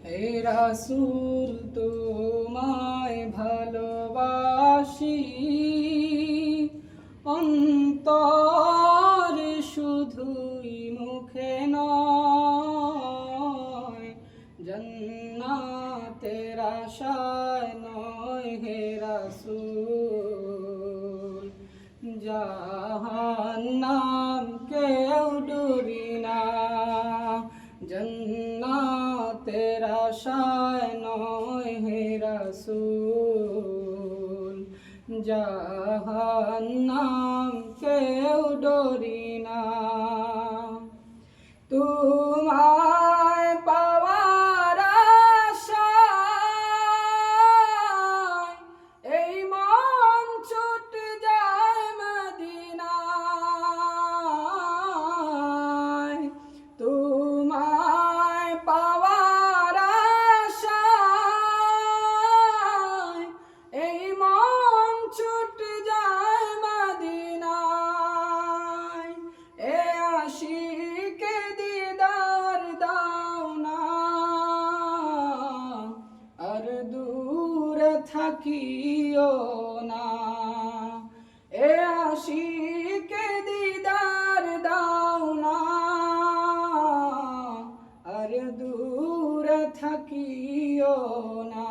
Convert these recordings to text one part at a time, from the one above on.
হে রাসূল তোমায় ভালোবাসি অন্তরে শুধুই মুখে নয়, জান্নাতের আশায় নয় হে রাসূল, জাহান্নাম কেউ ডরি না, জান্নাতের আশায় নয় হে রাসূল, জাহান্নাম কেউ ডরি না। তোমায় পাওয়ার আশায় এই মন ছুটে যায় মদিনায়, তোমায় পাওয়ার আশায় এই মন ছুটে যায় মদিনায়, এ আশিকে দিদার দাও না, আর দূরে থাকিও না, এ আশিকে দিদার দাও না, আর দূরে থাকিও না।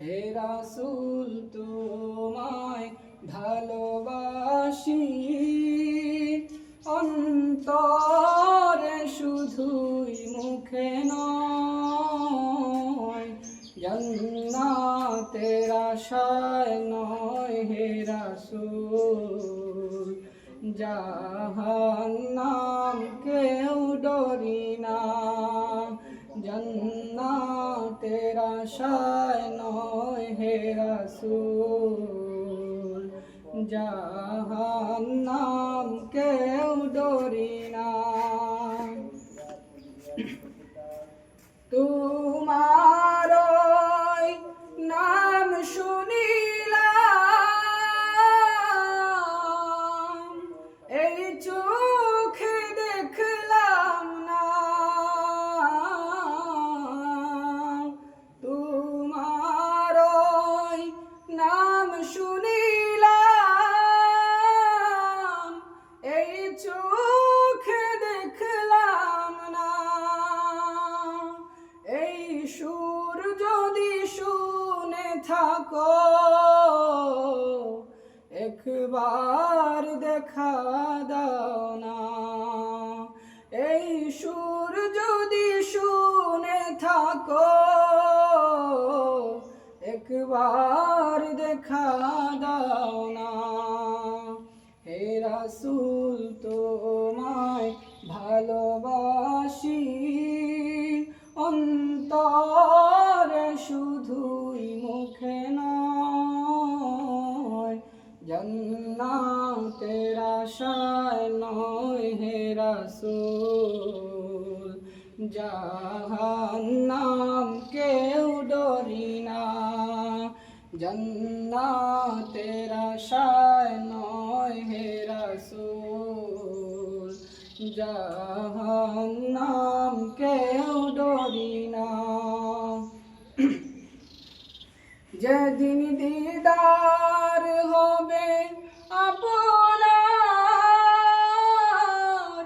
হে রাসূল তোমায় ভালোবাসি অন্তরে শুধুই মুখে নয়, জান্নাতের আশায় নয় হে রাসূল, জাহান্নাম কেউ ডরি না, জান্নাতের আশায় নয় হে রাসূল, জাহান্নাম কেউ ডরি না। তোমার নাম শুনিলাম এই চোখে দেখলাম না, তোমার নাম শুনিলাম এই চোখে দেখলাম না, এই সুর যদি শুনে থাকো একবার দেখা দাও না, এই সুর যদি শুনে থাকো একবার দেখা দাও না। হে রাসূল তোমায় ভালোবাসি অন্তরে শুধুই মুখে নয়, জান্নাতের আশায় নয় হে রাসূল, জাহান্নাম কেউ ডরি না, জান্নাতের আশায় নয় হে রাসূল, জাহান্নাম কেউ ডরি না। যেদিন দিদার হবে আপনার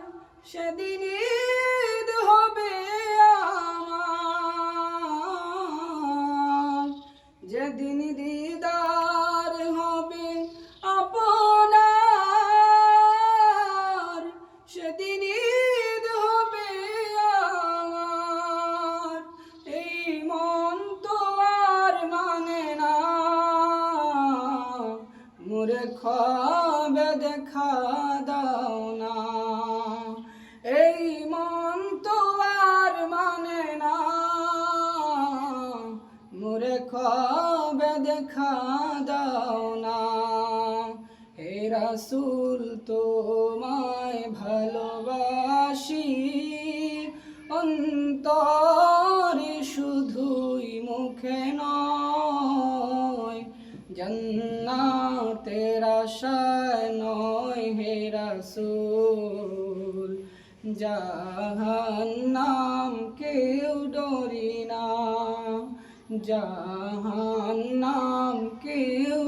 সেদিন ঈদ হবে আমার, যেদিন দিদার হবে আপনার সেদিন ঈদ হবে আমার, এই মন তো আর মানে না মোরে খাবে দেখা দাও না, এই মন তো আর মানে না মোরে খাবে দেখা দাও না। হে রাসূল তোমায় ভালোবাসি অন্তরে শুধুই মুখে নয়, জান্নাতের আশায় নয় হে রাসূল, জাহান্নাম কেউ জাহান্নাম কেউ